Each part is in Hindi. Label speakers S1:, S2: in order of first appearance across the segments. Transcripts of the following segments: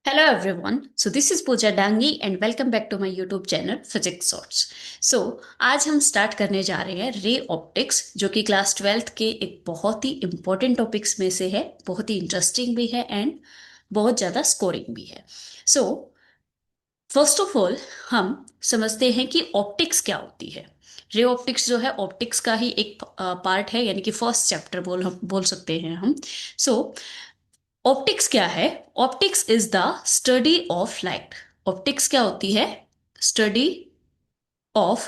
S1: Hello everyone. So this is Pooja Dangi and welcome back to my YouTube channel Physics Shorts. So आज हम स्टार्ट करने जा रहे हैं रे ऑप्टिक्स जो कि क्लास 12th के एक बहुत ही इंपॉर्टेंट टॉपिक्स में से है, बहुत ही इंटरेस्टिंग भी है एंड बहुत ज़्यादा स्कोरिंग भी है. सो फर्स्ट ऑफ ऑल हम समझते हैं कि ऑप्टिक्स क्या होती है. रे ऑप्टिक्स जो है ऑप्टिक्स का ही एक पार्ट है, यानी कि फर्स्ट चैप्टर हम बोल सकते हैं हम. सो ऑप्टिक्स क्या है? Optics is the study of light. Optics क्या होती है? Study of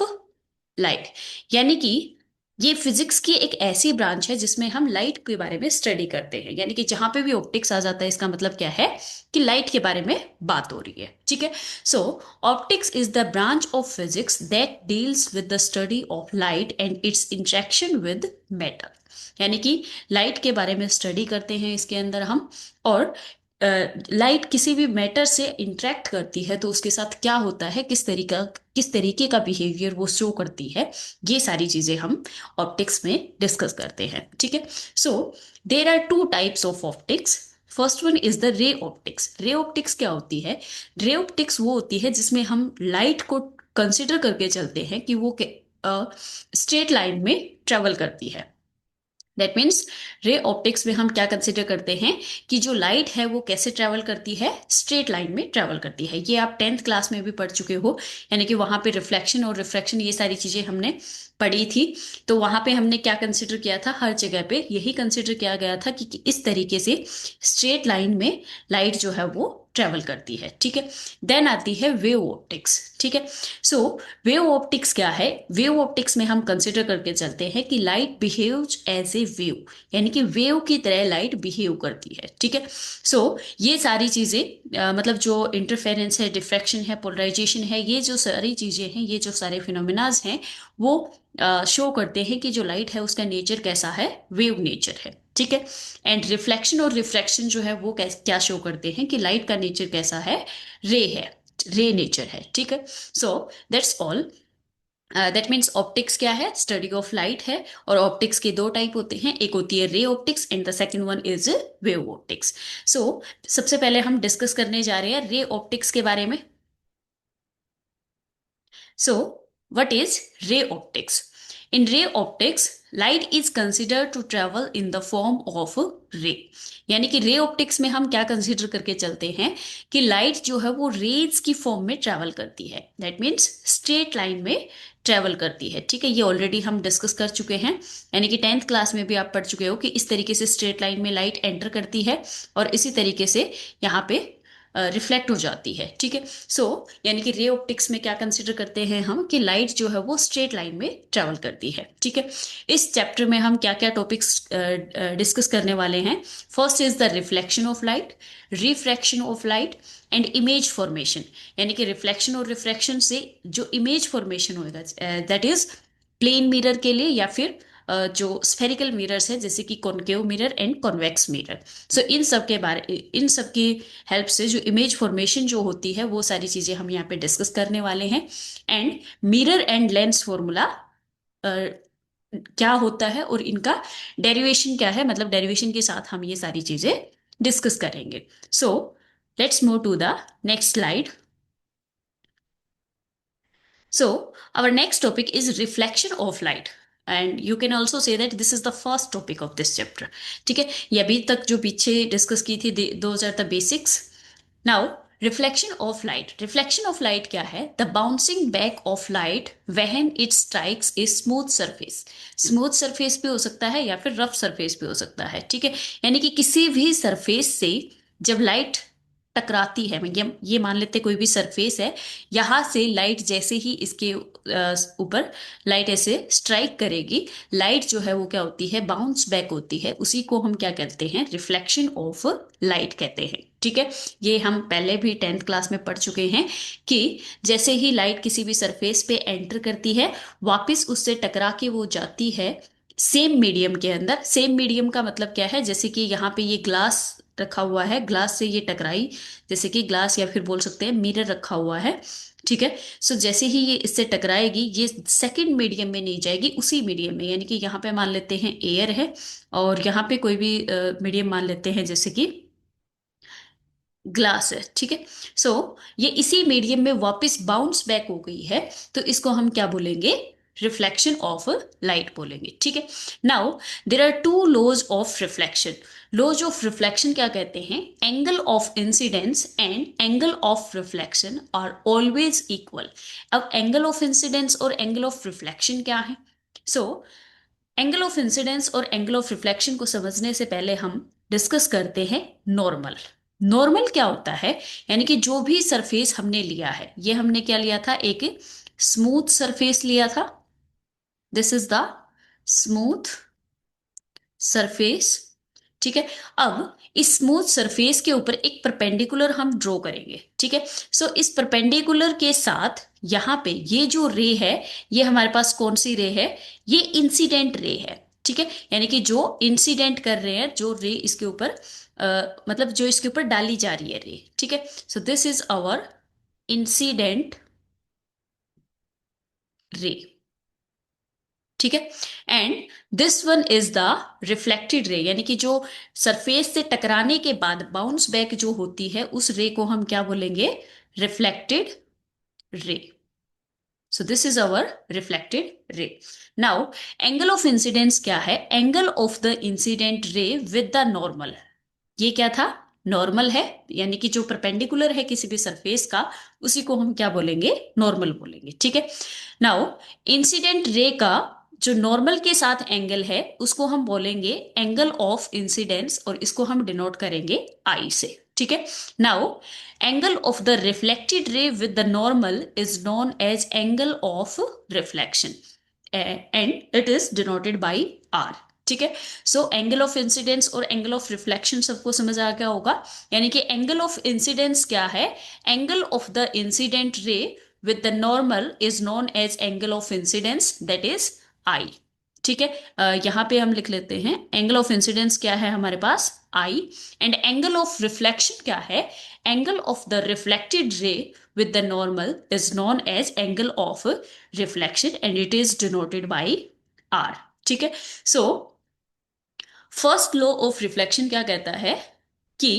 S1: light. यानी कि ये फिजिक्स की एक ऐसी ब्रांच है जिसमें हम लाइट के बारे में स्टडी करते हैं. यानी कि जहां पे भी ऑप्टिक्स आ जाता है इसका मतलब क्या है कि लाइट के बारे में बात हो रही है. ठीक है. So optics is the branch of physics that deals with the study of light and its interaction with matter. यानी कि लाइट के बारे में स्टडी करते हैं इसके अंदर हम. और लाइट किसी भी मैटर से इंटरेक्ट करती है तो उसके साथ क्या होता है, किस तरीके का बिहेवियर वो शो करती है, ये सारी चीजें हम ऑप्टिक्स में डिस्कस करते हैं. ठीक है. So there are two types of optics. First one is the ray optics. Ray optics क्या होती है? रे ऑप्टिक्स वो होती है जिसमें हम लाइट को कंसिडर करके चलते हैं कि वो स्ट्रेट लाइन में ट्रेवल करती है. दैट मीन्स रे ऑप्टिक्स में हम क्या कंसिडर करते हैं कि जो लाइट है वो कैसे ट्रेवल करती है, स्ट्रेट लाइन में ट्रेवल करती है. ये आप 10th क्लास में भी पढ़ चुके हो. यानी कि वहां पे रिफ्लेक्शन और रिफ्रैक्शन ये सारी चीजें हमने पढ़ी थी. तो वहां पे हमने क्या कंसिडर किया था? हर जगह पे यही कंसिडर किया गया था कि इस तरीके से स्ट्रेट लाइन में लाइट जो है वो ट्रेवल करती है. ठीक है. देन आती है वेव ऑप्टिक्स. ठीक है. सो वेव ऑप्टिक्स क्या है? वेव ऑप्टिक्स में हम कंसिडर करके चलते हैं कि light behaves as a wave. यानी कि वेव की तरह लाइट बिहेव करती है. ठीक है. सो ये सारी चीजें मतलब जो इंटरफेरेंस है, डिफ्रैक्शन है, पोलराइजेशन है, ये जो सारी चीजें हैं, ये जो सारे फिनोमिनाज हैं वो शो करते हैं कि जो लाइट है उसका नेचर कैसा है, वेव नेचर है. ठीक है. एंड रिफ्लेक्शन और रिफ्रैक्शन जो है वो क्या शो करते हैं कि लाइट का नेचर कैसा है, रे है, रे नेचर है. ठीक है. So that's all. That means optics क्या है? स्टडी ऑफ लाइट है. और ऑप्टिक्स के दो टाइप होते हैं, एक होती है ray optics and the second one is wave optics. So सबसे पहले हम डिस्कस करने जा रहे हैं रे ऑप्टिक्स के बारे में. So, what is ray optics? In ray optics, light is considered to travel in the form of ray. यानी कि रे ऑप्टिक्स में हम क्या कंसीडर करके चलते हैं कि लाइट जो है वो रेज की फॉर्म में ट्रेवल करती है. दैट मीन्स स्ट्रेट लाइन में ट्रेवल करती है. ठीक है. ये ऑलरेडी हम डिस्कस कर चुके हैं. यानी कि 10th क्लास में भी आप पढ़ चुके हो कि इस तरीके से स्ट्रेट लाइन में लाइट एंटर करती है और इसी तरीके से यहाँ पे रिफ्लेक्ट हो जाती है. ठीक है. सो यानी कि रे ऑप्टिक्स में क्या कंसिडर करते हैं हम कि लाइट जो है वो स्ट्रेट लाइन में ट्रेवल करती है. ठीक है. इस चैप्टर में हम क्या क्या टॉपिक्स डिस्कस करने वाले हैं? First is the reflection of light, refraction of light and image formation. यानी कि रिफ्लेक्शन और रिफ्रैक्शन से जो इमेज फॉर्मेशन होगा दैट इज प्लेन मिरर के लिए या फिर जो स्फेरिकल मिरर्स है जैसे कि concave mirror and convex mirror. So इन सब की हेल्प से जो इमेज फॉर्मेशन जो होती है वो सारी चीजें हम यहाँ पे डिस्कस करने वाले हैं. And mirror and lens formula क्या होता है और इनका डेरिवेशन क्या है, मतलब डेरिवेशन के साथ हम ये सारी चीजें डिस्कस करेंगे. So let's move to the next slide. So, our next topic is reflection of light. And you can also say that this is the first topic of this chapter. ठीक है. ये अभी तक जो पीछे डिस्कस की थी, those are the basics. Now, reflection of light. Reflection of light क्या है? The bouncing back of light when it strikes a smooth surface. Smooth surface पे हो सकता है या फिर रफ सरफेस पे हो सकता है. ठीक है. यानी कि किसी भी सरफेस से जब लाइट टकराती है, ये मान लेते कोई भी सरफेस है, यहां से लाइट जैसे ही इसके ऊपर लाइट ऐसे स्ट्राइक करेगी, लाइट जो है वो क्या होती है, बाउंस बैक होती है. उसी को हम क्या कहते हैं, रिफ्लेक्शन ऑफ लाइट कहते हैं. ठीक है. ये हम पहले भी 10th क्लास में पढ़ चुके हैं कि जैसे ही लाइट किसी भी सरफेस पे एंटर करती है, वापस उससे टकरा के वो जाती है सेम मीडियम के अंदर. सेम मीडियम का मतलब क्या है? जैसे कि यहाँ पे ये ग्लास रखा हुआ है, ग्लास से ये टकराई, जैसे कि ग्लास या फिर बोल सकते हैं मिरर रखा हुआ है. ठीक है. सो जैसे ही ये इससे टकराएगी, ये सेकंड मीडियम में नहीं जाएगी, उसी मीडियम में. यानी कि यहाँ पे मान लेते हैं एयर है और यहाँ पे कोई भी मीडियम मान लेते हैं जैसे कि ग्लास है, ठीक है। सो ये इसी मीडियम में वापस बाउंस बैक हो गई है, तो इसको हम क्या बोलेंगे, रिफ्लेक्शन ऑफ लाइट बोलेंगे, ठीक है। Now there are two laws of reflection. Laws of reflection क्या कहते हैं, angle of incidence and angle of reflection are always equal. अब एंगल ऑफ इंसिडेंस और एंगल ऑफ रिफ्लेक्शन क्या है। सो एंगल ऑफ इंसिडेंस और एंगल ऑफ रिफ्लेक्शन को समझने से पहले हम डिस्कस करते हैं नॉर्मल। नॉर्मल क्या होता है, यानी कि जो भी सरफेस हमने लिया है, ये हमने क्या लिया था, एक स्मूथ सरफेस लिया था। This is the smooth surface, ठीक है। अब इस स्मूथ सरफेस के ऊपर एक परपेंडिकुलर हम ड्रॉ करेंगे, ठीक है। सो इस परपेंडिकुलर के साथ यहां पे ये जो रे है, ये हमारे पास कौन सी रे है, ये इंसिडेंट रे है, ठीक है। यानी कि जो इंसिडेंट कर रहे हैं, जो रे इसके ऊपर मतलब जो इसके ऊपर डाली जा रही है रे, ठीक है। So this is our incident ray, ठीक है। And this one is the reflected ray, यानी कि जो सरफेस से टकराने के बाद बाउंस बैक जो होती है, उस रे को हम क्या बोलेंगे, reflected ray. So this is our reflected ray. Now angle of incidence क्या है, angle of the incident ray with the normal. ये क्या था, नॉर्मल है, यानी कि जो परपेंडिकुलर है किसी भी सरफेस का, उसी को हम क्या बोलेंगे, नॉर्मल बोलेंगे, ठीक है। नाउ इंसिडेंट रे का जो नॉर्मल के साथ एंगल है, उसको हम बोलेंगे एंगल ऑफ इंसिडेंस, और इसको हम डिनोट करेंगे आई से, ठीक है। Now angle of the reflected ray with the normal is known as angle of reflection, and it is denoted by R, ठीक है। सो एंगल ऑफ इंसिडेंस और एंगल ऑफ रिफ्लेक्शन सबको समझ आ गया होगा। यानी कि एंगल ऑफ इंसिडेंस क्या है, angle of the incident ray with the normal is known as angle of incidence, that is I, ठीक है। यहां पे हम लिख लेते हैं, एंगल ऑफ इंसिडेंस क्या है हमारे पास, आई। एंड एंगल ऑफ रिफ्लेक्शन क्या है, एंगल ऑफ द रिफ्लेक्टेड रे with the normal is known as angle of reflection and it is denoted by R, ठीक है। So first law of reflection क्या कहता है कि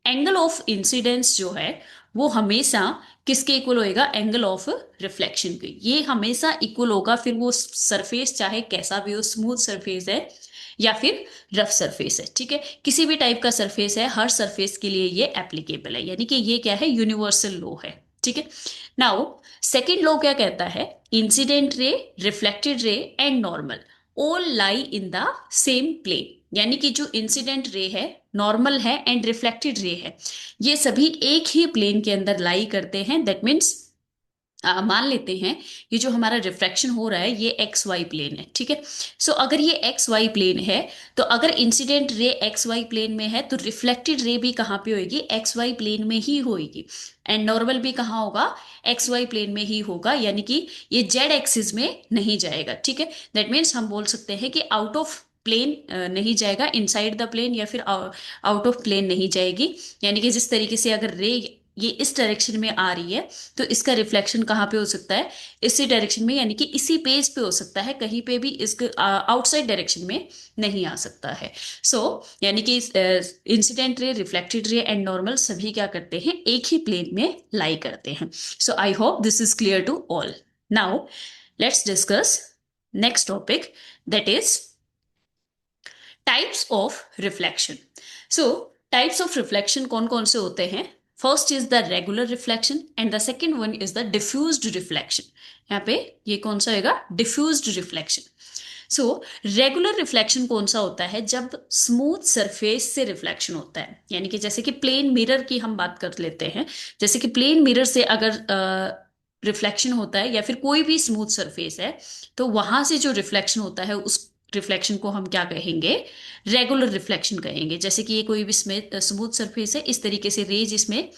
S1: एंगल ऑफ इंसिडेंस जो है वो हमेशा किसके इक्वल होएगा, एंगल ऑफ रिफ्लेक्शन के। ये हमेशा इक्वल होगा, फिर वो सरफेस चाहे कैसा भी हो, स्मूथ सरफेस है या फिर रफ सरफेस है, ठीक है। किसी भी टाइप का सरफेस है, हर सरफेस के लिए ये एप्लीकेबल है, यानी कि ये क्या है, यूनिवर्सल लॉ है, ठीक है। नाउ सेकेंड लॉ क्या कहता है, incident ray, reflected ray and normal all lie in the same plane. यानी कि जो इंसिडेंट रे है, नॉर्मल है एंड रिफ्लेक्टेड रे है, ये सभी एक ही प्लेन के अंदर लाई करते हैं। दैट मीन्स मान लेते हैं ये जो हमारा रिफ्रैक्शन हो रहा है ये एक्स वाई प्लेन है, ठीक है। सो अगर ये एक्स वाई प्लेन है, तो अगर incident ray x Y plane में है, तो रिफ्लेक्टेड रे भी कहाँ पे होगी, एक्स वाई प्लेन में ही होगी। एंड नॉर्मल भी कहाँ होगा, एक्स वाई प्लेन में ही होगा, यानी कि ये जेड एक्सिस में नहीं जाएगा, ठीक है। दैट मीन्स हम बोल सकते हैं कि आउट ऑफ प्लेन नहीं जाएगा, इनसाइड द प्लेन, या फिर आउट ऑफ प्लेन नहीं जाएगी। यानी कि जिस तरीके से अगर रे ये इस डायरेक्शन में आ रही है, तो इसका रिफ्लेक्शन कहाँ पे हो सकता है, इसी डायरेक्शन में, यानी कि इसी पेज पे हो सकता है, कहीं पे भी इसके आउटसाइड डायरेक्शन में नहीं आ सकता है। सो यानी कि incident ray, reflected ray and normal सभी क्या करते हैं, एक ही प्लेन में लाई करते हैं। So I hope this is clear to all. Now let's discuss next topic, that is types of reflection. So types of reflection कौन कौन से होते हैं, first is the regular reflection and the second one is the diffused reflection. यहाँ पे ये कौन सा होगा, diffused reflection. So regular reflection कौन सा होता है, जब स्मूथ सरफेस से रिफ्लेक्शन होता है, यानी कि जैसे कि प्लेन मिरर की हम बात कर लेते हैं, जैसे कि प्लेन मिरर से अगर रिफ्लेक्शन होता है, या फिर कोई भी स्मूथ सरफेस है, तो वहां से जो रिफ्लेक्शन होता है, उस रिफ्लेक्शन को हम क्या कहेंगे, रेगुलर रिफ्लेक्शन कहेंगे। जैसे कि ये कोई भी स्मूथ सरफेस है, इस तरीके से रेज इसमें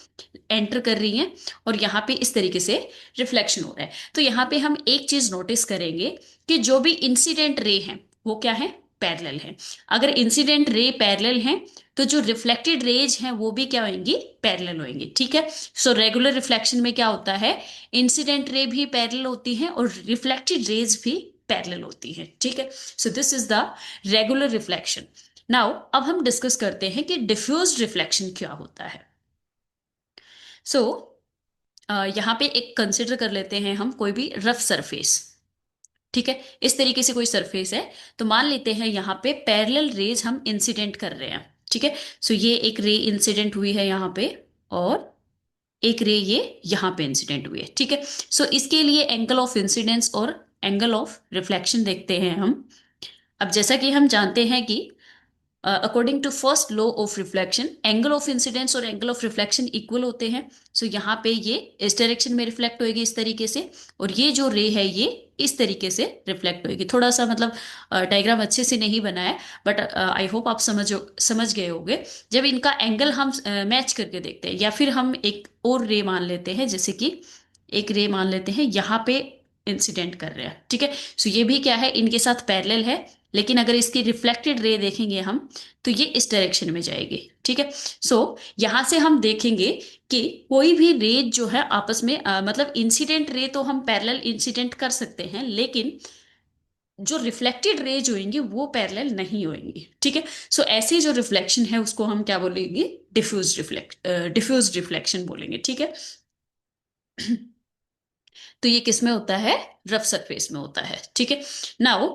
S1: एंटर कर रही हैं, और यहाँ पे इस तरीके से रिफ्लेक्शन हो रहा है। तो यहाँ पे हम एक चीज नोटिस करेंगे कि जो भी इंसिडेंट रे हैं वो क्या है, पैरेलल है। अगर इंसिडेंट रे पैरेलल हैं, तो जो रिफ्लेक्टेड रेज हैं वो भी क्या होंगी, पैरेलल होंगी, ठीक है। सो रेगुलर रिफ्लेक्शन में क्या होता है, इंसिडेंट रे भी पैरेलल होती हैं और रिफ्लेक्टेड रेज भी पैरेलल होती हैं, ठीक है। So this is the regular reflection. Now अब हम डिस्कस करते हैं कि डिफ्यूज्ड रिफ्लेक्शन क्या होता है। सो यहाँ पे एक कंसिडर कर लेते हैं हम कोई भी रफ सरफेस। ठीक है, इस तरीके से कोई सरफेस है, तो मान लेते हैं यहाँ पे पैरेलल रेज हम इंसिडेंट कर रहे हैं। ठीक है, सो ये एक रे इंसिडेंट हुई है यहाँ पे, और एक रे ये यहाँ पे इंसिडेंट हुई है। ठीक है, सो इसके लिए एंगल ऑफ इंसिडेंस और एंगल ऑफ रिफ्लेक्शन देखते हैं हम। अब जैसा कि हम जानते हैं कि according to first law of reflection, angle of incidence और एंगल ऑफ रिफ्लेक्शन इक्वल होते हैं। सो यहाँ पे ये इस डायरेक्शन में रिफ्लेक्ट होएगी इस तरीके से, और ये जो रे है ये इस तरीके से रिफ्लेक्ट होएगी। थोड़ा सा मतलब डायग्राम अच्छे से नहीं बना है, बट आई होप आप समझ गए होंगे। जब इनका एंगल हम मैच करके देखते हैं, या फिर हम एक और रे मान लेते हैं, जैसे कि एक रे मान लेते हैं यहाँ पे इंसिडेंट कर रहे हैं। ठीक है, सो ये भी क्या है, इनके साथ पैरेलल है, लेकिन अगर इसकी रिफ्लेक्टेड रे देखेंगे हम, तो ये इस डायरेक्शन में जाएगी। ठीक है, सो यहां से हम देखेंगे कि कोई भी रे जो है आपस में मतलब इंसिडेंट रे तो हम पैरेलल इंसिडेंट कर सकते हैं, लेकिन जो रिफ्लेक्टेड रेज होंगी वो पैरेलल नहीं होंगी। ठीक है, सो ऐसी जो रिफ्लेक्शन है उसको हम क्या बोलेंगे, डिफ्यूज रिफ्लेक्शन बोलेंगे। ठीक है, तो ये किस में होता है, रफ सरफेस में होता है। ठीक है, now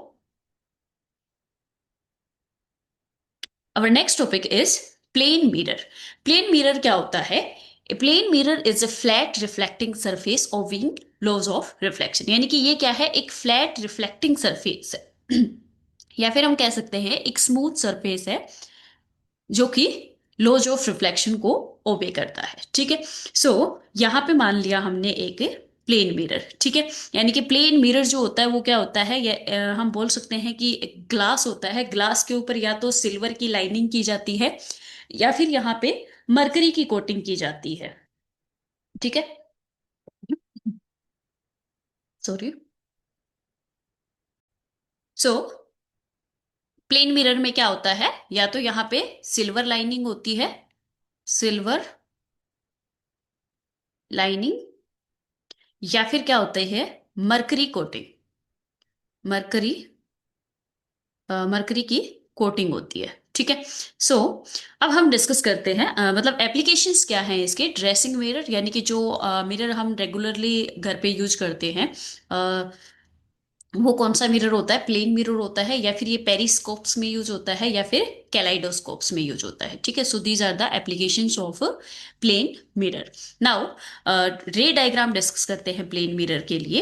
S1: our next topic is plane mirror. Plane mirror क्या होता है? A plane mirror is a flat reflecting surface obeying laws of reflection. यानी कि ये क्या है, एक फ्लैट रिफ्लेक्टिंग सरफेस है या फिर हम कह सकते हैं एक स्मूथ सरफेस है जो कि लॉज ऑफ रिफ्लेक्शन को ओबे करता है। ठीक है, सो यहाँ पे मान लिया हमने एक प्लेन मिरर। ठीक है, यानी कि प्लेन मिरर जो होता है वो क्या होता है, या हम बोल सकते हैं कि ग्लास होता है। ग्लास के ऊपर या तो सिल्वर की लाइनिंग की जाती है, या फिर यहाँ पे मरकरी की कोटिंग की जाती है। ठीक है, सॉरी। सो प्लेन मिरर में क्या होता है, या तो यहाँ पे सिल्वर लाइनिंग होती है, सिल्वर लाइनिंग, या फिर क्या होते हैं, मरकरी कोटिंग, मरकरी मरकरी की कोटिंग होती है। ठीक है, सो अब हम डिस्कस करते हैं मतलब एप्लीकेशंस क्या हैं इसके। ड्रेसिंग मिरर, यानी कि जो मिरर हम रेगुलरली घर पे यूज करते हैं, वो कौन सा मिरर होता है, प्लेन मिरर होता है, या फिर ये पेरिस्कोप्स में यूज होता है, या फिर कैलाइडोस्कोप्स में यूज होता है। ठीक है, so these are the applications of plane mirror. Now ray diagram discuss करते हैं प्लेन मिरर के लिए।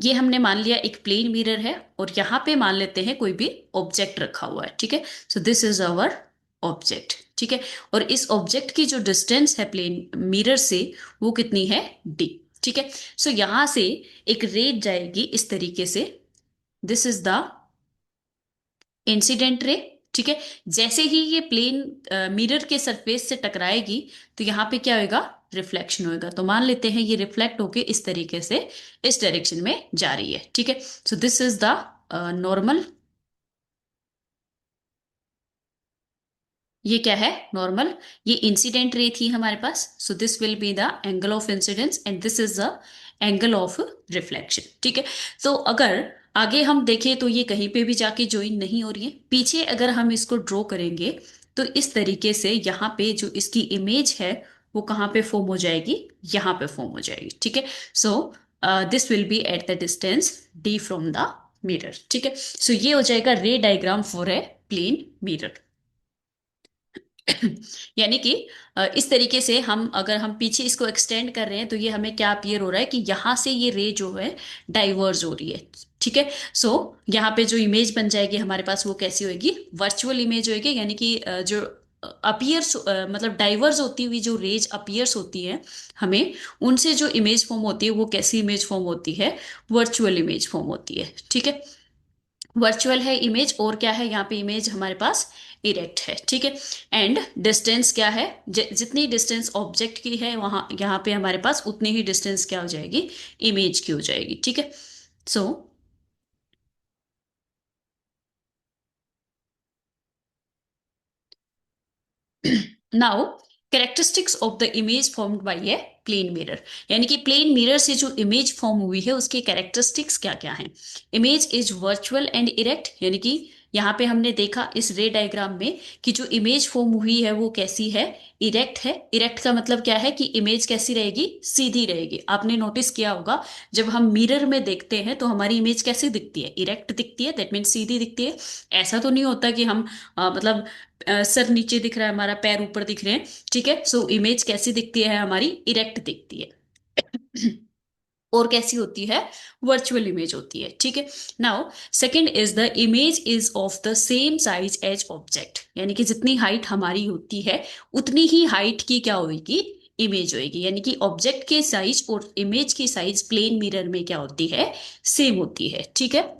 S1: ये हमने मान लिया एक प्लेन मिरर है, और यहाँ पे मान लेते हैं कोई भी ऑब्जेक्ट रखा हुआ है। ठीक है, so this is our object. ठीक है, और इस ऑब्जेक्ट की जो डिस्टेंस है प्लेन मिरर से, वो कितनी है, डी। ठीक है, सो यहां से एक रेज जाएगी इस तरीके से, this is the incident ray. ठीक है, जैसे ही ये प्लेन मिरर के सरफेस से टकराएगी, तो यहाँ पे क्या होगा, रिफ्लेक्शन होएगा। तो मान लेते हैं ये रिफ्लेक्ट होके इस तरीके से इस डायरेक्शन में जा रही है। ठीक है, so this is the normal, ये क्या है, नॉर्मल। ये इंसिडेंट रे थी हमारे पास, so this will be the angle of incidence and this is the angle of reflection. ठीक है, तो अगर आगे हम देखें तो ये कहीं पे भी जाके ज्वाइन नहीं हो रही है। पीछे अगर हम इसको ड्रॉ करेंगे, तो इस तरीके से यहाँ पे जो इसकी इमेज है वो कहाँ पे फॉर्म हो जाएगी, यहाँ पे फॉर्म हो जाएगी। ठीक है, so this will be at the distance D from the mirror. ठीक है, सो ये हो जाएगा ray diagram for a plane mirror. यानी कि इस तरीके से हम अगर हम पीछे इसको एक्सटेंड कर रहे हैं, तो ये हमें क्या अपीयर हो रहा है कि यहाँ से ये रे जो है डाइवर्ज हो रही है। ठीक है, सो यहाँ पे जो इमेज बन जाएगी हमारे पास, वो कैसी होगी, वर्चुअल इमेज होगी। यानी कि जो अपीयर्स मतलब डाइवर्स होती हुई जो रेज अपीयर्स होती है हमें, उनसे जो इमेज फॉर्म होती है वो कैसी इमेज फॉर्म होती है, वर्चुअल इमेज फॉर्म होती है। ठीक है, वर्चुअल है इमेज, और क्या है यहाँ पे इमेज हमारे पास इरेक्ट है। ठीक है, एंड डिस्टेंस क्या है, जितनी डिस्टेंस ऑब्जेक्ट की है वहां यहाँ पे हमारे पास उतनी ही डिस्टेंस क्या हो जाएगी, इमेज की हो जाएगी। ठीक है, so now characteristics of the image formed by a plane mirror. यानी कि प्लेन मिरर से जो इमेज फॉर्म हुई है उसके कैरेक्टरिस्टिक्स क्या क्या हैं। Image is virtual and erect, यानी कि यहाँ पे हमने देखा इस रे डायग्राम में कि जो इमेज फॉर्म हुई है वो कैसी है, इरेक्ट है। इरेक्ट का मतलब क्या है कि इमेज कैसी रहेगी, सीधी रहेगी। आपने नोटिस किया होगा जब हम मिरर में देखते हैं तो हमारी इमेज कैसी दिखती है, इरेक्ट दिखती है, दैट मीन्स सीधी दिखती है। ऐसा तो नहीं होता कि हम मतलब सर नीचे दिख रहा है, हमारा पैर ऊपर दिख रहे हैं। ठीक है, सो इमेज कैसी दिखती है हमारी, इरेक्ट दिखती है। और कैसी होती है, वर्चुअल इमेज होती है। ठीक है, now second is the image is of the same size as object, यानी कि जितनी हाइट हमारी होती है उतनी ही हाइट की क्या होगी, इमेज होगी। यानी कि ऑब्जेक्ट के साइज और इमेज की साइज प्लेन मिरर में क्या होती है, सेम होती है। ठीक है,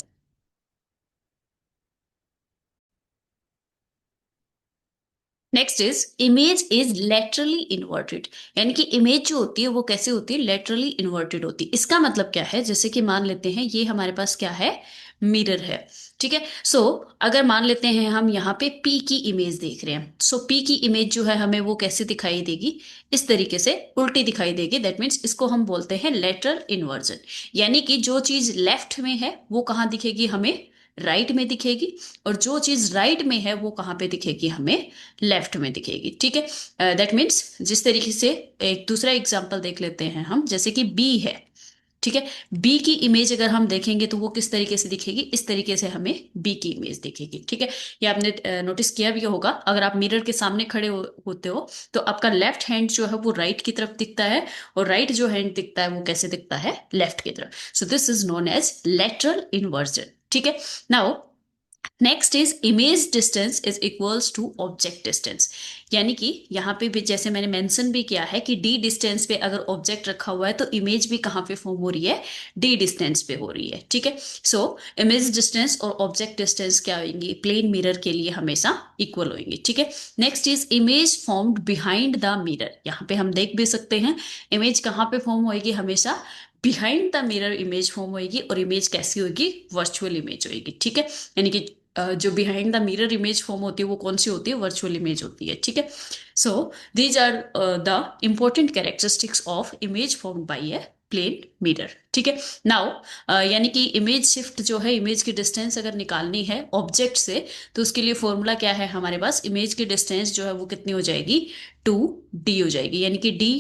S1: next is image is laterally inverted, यानी कि इमेज जो होती है वो कैसे होती है, लेटरली इन्वर्टेड होती है। इसका मतलब क्या है, जैसे कि मान लेते हैं ये हमारे पास क्या है, मिरर है। ठीक है, सो अगर मान लेते हैं हम यहाँ पे पी की इमेज देख रहे हैं, सो पी की इमेज जो है हमें वो कैसे दिखाई देगी, इस तरीके से उल्टी दिखाई देगी। दैट मीन्स इसको हम बोलते हैं लेटरल इन्वर्जन। यानी कि जो चीज लेफ्ट में है वो कहाँ दिखेगी हमें, राइट में दिखेगी, और जो चीज राइट में है वो कहाँ पे दिखेगी हमें, लेफ्ट में दिखेगी। ठीक है, दैट मीन्स जिस तरीके से, एक दूसरा एग्जांपल देख लेते हैं हम, जैसे कि बी है। ठीक है, बी की इमेज अगर हम देखेंगे तो वो किस तरीके से दिखेगी, इस तरीके से हमें बी की इमेज दिखेगी। ठीक है, ये आपने नोटिस किया भी होगा, अगर आप मिरर के सामने खड़े होते हो तो आपका लेफ्ट हैंड जो है वो राइट की तरफ दिखता है, और राइट जो हैंड दिखता है वो कैसे दिखता है, लेफ्ट की तरफ। So this is known as lateral inversion. ठीक है, now next is image distance is equals to object distance. यानी कि यहाँ पे भी जैसे मैंने मेंशन भी किया है कि डी डिस्टेंस पे अगर ऑब्जेक्ट रखा हुआ है तो इमेज भी कहाँ पे फॉर्म हो रही है, डी डिस्टेंस पे हो रही है। ठीक है, सो इमेज डिस्टेंस और ऑब्जेक्ट डिस्टेंस क्या होंगी, प्लेन मिरर के लिए हमेशा इक्वल होंगी। ठीक है, next is image formed behind the mirror. यहाँ पे हम देख भी सकते हैं इमेज कहाँ पे फॉर्म होएगी, हमेशा behind the mirror image form होएगी, और इमेज कैसी होगी, वर्चुअल इमेज होएगी। ठीक है, यानी कि जो behind the mirror image form होती है वो कौन सी होती है, वर्चुअल इमेज होती है। ठीक है, so these are the important characteristics of image form by a plane mirror. ठीक है, नाउ यानी कि इमेज शिफ्ट जो है, इमेज की डिस्टेंस अगर निकालनी है ऑब्जेक्ट से, तो उसके लिए फॉर्मूला क्या है हमारे पास, इमेज की डिस्टेंस जो है वो कितनी हो जाएगी, 2D हो जाएगी। यानी कि D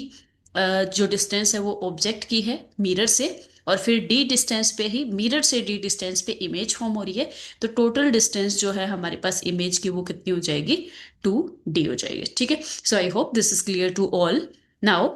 S1: जो डिस्टेंस है वो ऑब्जेक्ट की है मिरर से, और फिर डी डिस्टेंस पे ही, मिरर से डी डिस्टेंस पे इमेज फॉर्म हो रही है, तो टोटल डिस्टेंस जो है हमारे पास इमेज की वो कितनी हो जाएगी, 2D हो जाएगी। ठीक है, so I hope this is clear to all. Now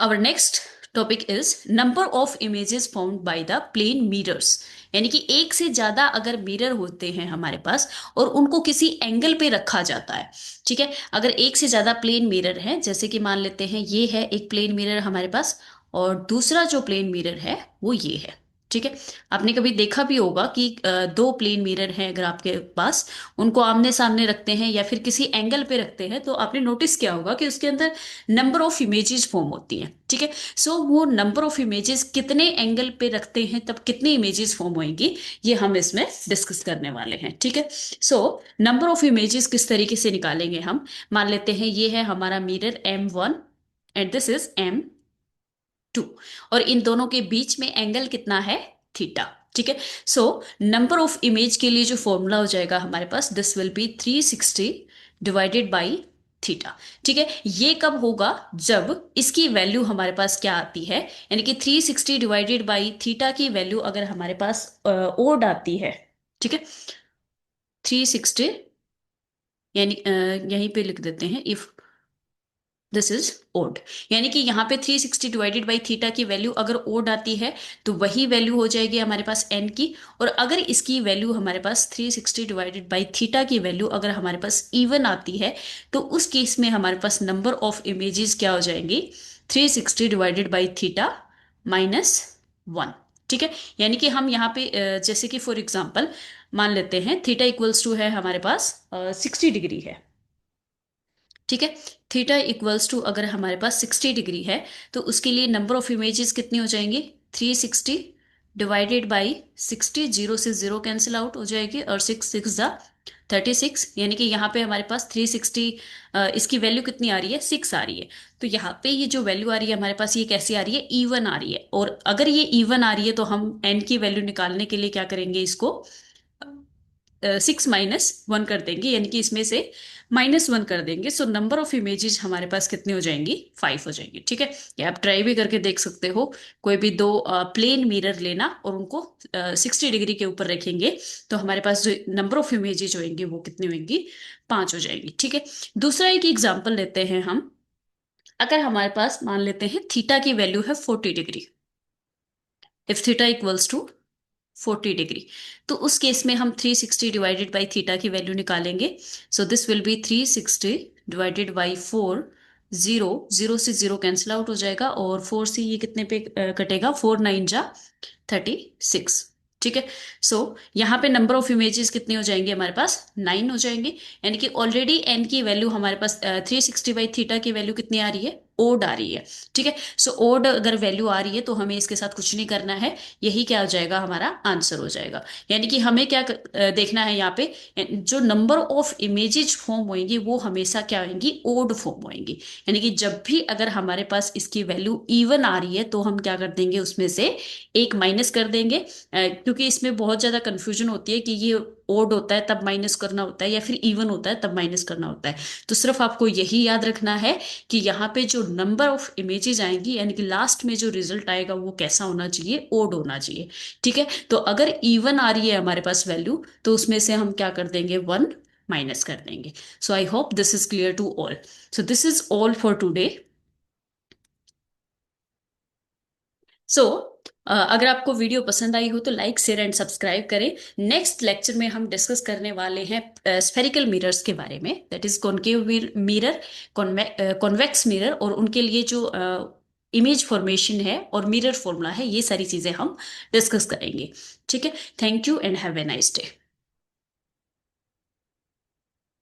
S1: our next topic is number of images found by the plane mirrors. यानी कि एक से ज्यादा अगर मिरर होते हैं हमारे पास और उनको किसी एंगल पे रखा जाता है। ठीक है, अगर एक से ज्यादा प्लेन मिरर है, जैसे कि मान लेते हैं ये है एक प्लेन मिरर हमारे पास, और दूसरा जो प्लेन मिरर है वो ये है। ठीक है, आपने कभी देखा भी होगा कि दो प्लेन मिरर हैं अगर आपके पास, उनको आमने सामने रखते हैं या फिर किसी एंगल पे रखते हैं, तो आपने नोटिस किया होगा कि उसके अंदर नंबर ऑफ इमेजेस फॉर्म होती हैं। ठीक है, सो वो नंबर ऑफ इमेजेस कितने एंगल पे रखते हैं तब कितनी इमेजेस फॉर्म होंगी, ये हम इसमें डिस्कस करने वाले हैं। ठीक है, सो नंबर ऑफ इमेजेस किस तरीके से निकालेंगे हम, मान लेते हैं ये है हमारा mirror M1 and this is M2, और इन दोनों के बीच में एंगल कितना है, थीटा। ठीक है, सो नंबर ऑफ इमेज के लिए जो फॉर्मूला हो जाएगा हमारे पास, this will be 360 divided by theta. ठीक है, ये कब होगा, जब इसकी वैल्यू हमारे पास क्या आती है, यानी कि 360 डिवाइडेड बाई थीटा की वैल्यू अगर हमारे पास ओड आती है। ठीक है, 360, यानी यहीं पे लिख देते हैं इफ दिस इज ओड, यानी कि यहाँ पे 360 डिवाइडेड बाई थीटा की वैल्यू अगर ओड आती है तो वही वैल्यू हो जाएगी हमारे पास एन की, और अगर इसकी वैल्यू हमारे पास 360 डिवाइडेड बाई थीटा की वैल्यू अगर हमारे पास इवन आती है, तो उस केस में हमारे पास नंबर ऑफ इमेजेस क्या हो जाएंगी, 360 डिवाइडेड बाई थीटा -1। ठीक है, यानी कि हम यहाँ पे जैसे कि फॉर एग्जाम्पल मान लेते हैं थीटा इक्वल्स टू है हमारे पास 60 डिग्री है। ठीक है, थीटा इक्वल्स टू अगर हमारे पास 60 डिग्री है, तो उसके लिए नंबर ऑफ इमेजेस कितनी हो जाएंगी, 360 डिवाइडेड बाई 60, जीरो से जीरो कैंसिल आउट हो जाएगी, और 6 6 जा 36, यानी कि यहाँ पे हमारे पास 360, इसकी वैल्यू कितनी आ रही है, 6 आ रही है। तो यहाँ पे ये जो वैल्यू आ रही है हमारे पास, ये कैसी आ रही है, इवन आ रही है। और अगर ये इवन आ रही है तो हम एन की वैल्यू निकालने के लिए क्या करेंगे, इसको 6 - 1 कर देंगे, यानी कि इसमें से -1 कर देंगे। सो नंबर ऑफ इमेजेस हमारे पास कितनी हो जाएंगी, 5 हो जाएंगी। ठीक है, ये आप ट्राई भी करके देख सकते हो। कोई भी दो प्लेन मिरर लेना और उनको 60 डिग्री के ऊपर रखेंगे, तो हमारे पास जो नंबर ऑफ इमेजेस होंगी वो कितनी होंगी, 5 हो जाएंगी। ठीक है, दूसरा एक एग्जाम्पल लेते हैं हम। अगर हमारे पास मान लेते हैं थीटा की वैल्यू है 40 degree, if theta equals to 40 degree, तो उस केस में हम 360 डिवाइडेड बाई थीटा की वैल्यू निकालेंगे। So this will be 360 divided by 4। Zero zero से जीरो कैंसिल आउट हो जाएगा, और 4 से ये कितने पे कटेगा, 4 9 जा 36। ठीक है, सो यहाँ पे नंबर ऑफ इमेजेस कितने हो जाएंगे हमारे पास, 9 हो जाएंगे। यानी कि ऑलरेडी एन की वैल्यू हमारे पास 360/थीटा की वैल्यू कितनी आ रही है, ओड आ रही है। ठीक है, सो ओड अगर वैल्यू आ रही है तो हमें इसके साथ कुछ नहीं करना है, यही क्या हो जाएगा, हमारा आंसर हो जाएगा। यानी कि हमें क्या देखना है यहाँ पे, जो नंबर ऑफ इमेजेस फॉर्म होंगी वो हमेशा क्या होंगी, ओड फॉर्म होंगी। यानी कि जब भी अगर हमारे पास इसकी वैल्यू इवन आ रही है तो हम क्या कर देंगे, उसमें से एक माइनस कर देंगे। क्योंकि इसमें बहुत ज्यादा कंफ्यूजन होती है कि ये ओड होता है तब माइनस करना होता है या फिर इवन होता है तब माइनस करना होता है। तो सिर्फ आपको यही याद रखना है कि यहाँ पे जो नंबर ऑफ इमेजेस आएंगी, यानी कि लास्ट में जो रिजल्ट आएगा वो कैसा होना चाहिए, ओड होना चाहिए। ठीक है, तो अगर इवन आ रही है हमारे पास वैल्यू, तो उसमें से हम क्या कर देंगे, 1 माइनस कर देंगे। So I hope this is clear to all. So this is all for today. So अगर आपको वीडियो पसंद आई हो तो लाइक शेयर एंड सब्सक्राइब करें। नेक्स्ट लेक्चर में हम डिस्कस करने वाले हैं स्फेरिकल मिरर्स के बारे में, that is concave mirror, convex mirror, और उनके लिए जो इमेज फॉर्मेशन है और मिरर फॉर्मूला है, ये सारी चीजें हम डिस्कस करेंगे। ठीक है, thank you and have a nice day.